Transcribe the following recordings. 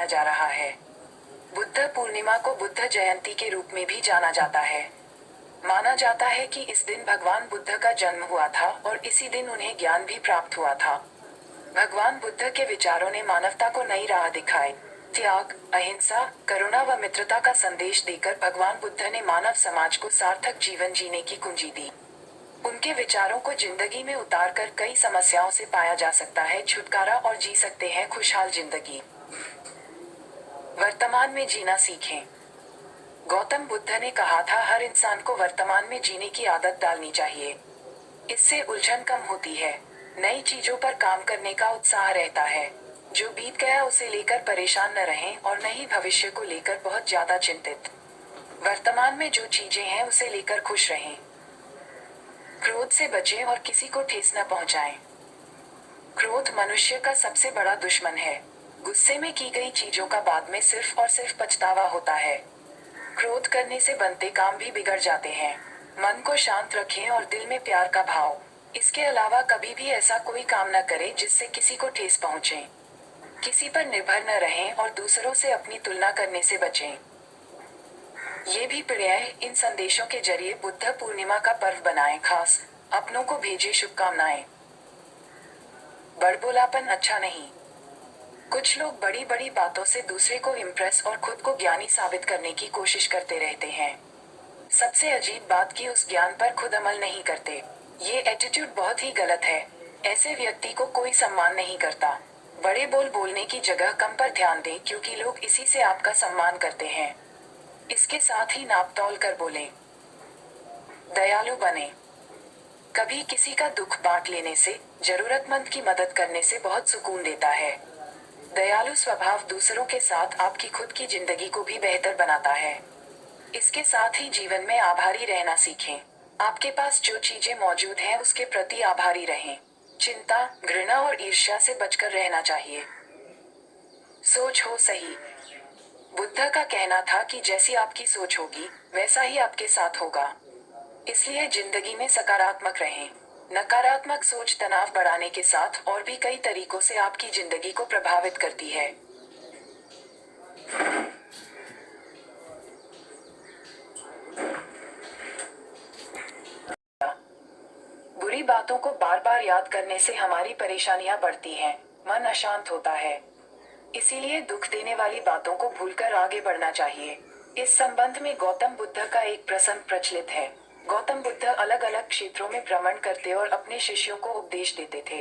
जा रहा है। बुद्ध पूर्णिमा को बुद्ध जयंती के रूप में भी जाना जाता है। माना जाता है कि इस दिन भगवान बुद्ध का जन्म हुआ था और इसी दिन उन्हें ज्ञान भी प्राप्त हुआ था। भगवान बुद्ध के विचारों ने मानवता को नई राह दिखाई। त्याग, अहिंसा, करुणा व मित्रता का संदेश देकर भगवान बुद्ध ने मानव समाज को सार्थक जीवन जीने की कुंजी दी। उनके विचारों को जिंदगी में उतारकर कई समस्याओं से पाया जा सकता है छुटकारा और जी सकते हैं खुशहाल जिंदगी। वर्तमान में जीना सीखें। गौतम बुद्ध ने कहा था, हर इंसान को वर्तमान में जीने की आदत डालनी चाहिए। इससे उलझन कम होती है, नई चीजों पर काम करने का उत्साह रहता है। जो बीत गया उसे लेकर परेशान न रहें और न ही भविष्य को लेकर बहुत ज्यादा चिंतित। वर्तमान में जो चीजें हैं उसे लेकर खुश रहें। क्रोध से बचें और किसी को ठेस न पहुंचाएं। क्रोध मनुष्य का सबसे बड़ा दुश्मन है। गुस्से में की गई चीजों का बाद में सिर्फ और सिर्फ पछतावा होता है। क्रोध करने से बनते काम भी बिगड़ जाते हैं। मन को शांत रखें और दिल में प्यार का भाव। इसके अलावा कभी भी ऐसा कोई काम न करें जिससे किसी को ठेस पहुंचे। किसी पर निर्भर न रहें और दूसरों से अपनी तुलना करने से बचें। ये भी प्रिय इन संदेशों के जरिए बुद्ध पूर्णिमा का पर्व बनाएं खास। अपनों को भेजे शुभकामनाएं। बड़बोलापन अच्छा नहीं। कुछ लोग बड़ी बड़ी बातों से दूसरे को इम्प्रेस और खुद को ज्ञानी साबित करने की कोशिश करते रहते हैं। सबसे अजीब बात कि उस ज्ञान पर खुद अमल नहीं करते। ये एटीट्यूड बहुत ही गलत है। ऐसे व्यक्ति को कोई सम्मान नहीं करता। बड़े बोल बोलने की जगह कम पर ध्यान दें क्योंकि लोग इसी से आपका सम्मान करते हैं। इसके साथ ही नाप तौल कर बोलें। दयालु बने। कभी किसी का दुख बांट लेने से, जरूरतमंद की मदद करने से बहुत सुकून देता है। दयालु स्वभाव दूसरों के साथ आपकी खुद की जिंदगी को भी बेहतर बनाता है। इसके साथ ही जीवन में आभारी रहना सीखें। आपके पास जो चीजें मौजूद हैं उसके प्रति आभारी रहें। चिंता, घृणा और ईर्ष्या से बचकर रहना चाहिए। सोच हो सही। बुद्ध का कहना था कि जैसी आपकी सोच होगी वैसा ही आपके साथ होगा। इसलिए जिंदगी में सकारात्मक रहें। नकारात्मक सोच तनाव बढ़ाने के साथ और भी कई तरीकों से आपकी जिंदगी को प्रभावित करती है। बुरी बातों को बार बार याद करने से हमारी परेशानियां बढ़ती हैं, मन अशांत होता है। इसीलिए दुख देने वाली बातों को भूलकर आगे बढ़ना चाहिए। इस संबंध में गौतम बुद्ध का एक प्रसंग प्रचलित है। गौतम बुद्ध अलग अलग क्षेत्रों में भ्रमण करते और अपने शिष्यों को उपदेश देते थे।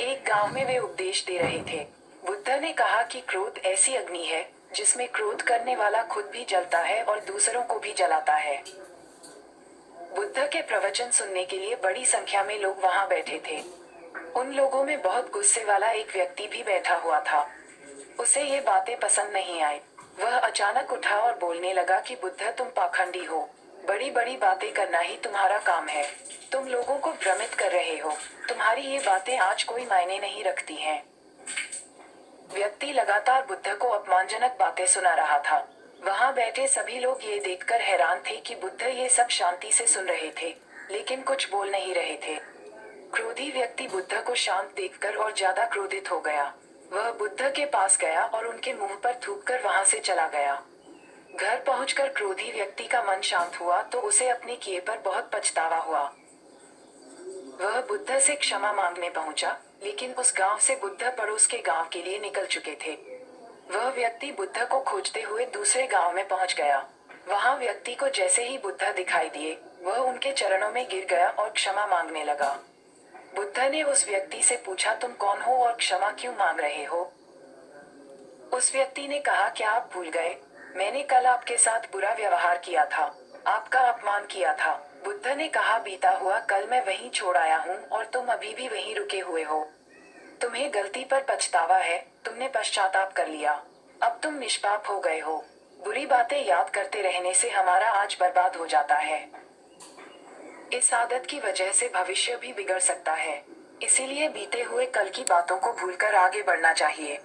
एक गांव में वे उपदेश दे रहे थे। बुद्ध ने कहा कि क्रोध ऐसी अग्नि है जिसमें क्रोध करने वाला खुद भी जलता है और दूसरों को भी जलाता है। बुद्ध के प्रवचन सुनने के लिए बड़ी संख्या में लोग वहां बैठे थे। उन लोगों में बहुत गुस्से वाला एक व्यक्ति भी बैठा हुआ था। उसे ये बातें पसंद नहीं आई। वह अचानक उठा और बोलने लगा कि बुद्ध, तुम पाखंडी हो। बड़ी बड़ी बातें करना ही तुम्हारा काम है। तुम लोगों को भ्रमित कर रहे हो। तुम्हारी ये बातें आज कोई मायने नहीं रखती हैं। व्यक्ति लगातार बुद्ध को अपमानजनक बातें सुना रहा था। वहां बैठे सभी लोग ये देखकर हैरान थे कि बुद्ध ये सब शांति से सुन रहे थे, लेकिन कुछ बोल नहीं रहे थे। क्रोधी व्यक्ति बुद्ध को शांत देखकर और ज्यादा क्रोधित हो गया। वह बुद्ध के पास गया और उनके मुंह पर थूककर वहां से चला गया। घर पहुंचकर क्रोधी व्यक्ति का मन शांत हुआ तो उसे अपने किए पर बहुत पछतावा हुआ। वह बुद्ध से क्षमा मांगने पहुंचा, लेकिन उस गांव से बुद्ध पड़ोस के गांव के लिए निकल चुके थे। वह व्यक्ति बुद्ध को खोजते हुए दूसरे गांव में पहुंच गया। वहां व्यक्ति को जैसे ही बुद्ध दिखाई दिए, वह उनके चरणों में गिर गया और क्षमा मांगने लगा। बुद्ध ने उस व्यक्ति से पूछा, तुम कौन हो और क्षमा क्यों मांग रहे हो? उस व्यक्ति ने कहा, क्या आप भूल गए? मैंने कल आपके साथ बुरा व्यवहार किया था, आपका अपमान किया था। बुद्ध ने कहा, बीता हुआ कल मैं वहीं छोड़ आया हूँ और तुम अभी भी वहीं रुके हुए हो। तुम्हें गलती पर पछतावा है, तुमने पश्चाताप कर लिया। अब तुम निष्पाप हो गए हो। बुरी बातें याद करते रहने से हमारा आज बर्बाद हो जाता है। इस आदत की वजह से भविष्य भी बिगड़ सकता है। इसीलिए बीते हुए कल की बातों को भूलकर आगे बढ़ना चाहिए।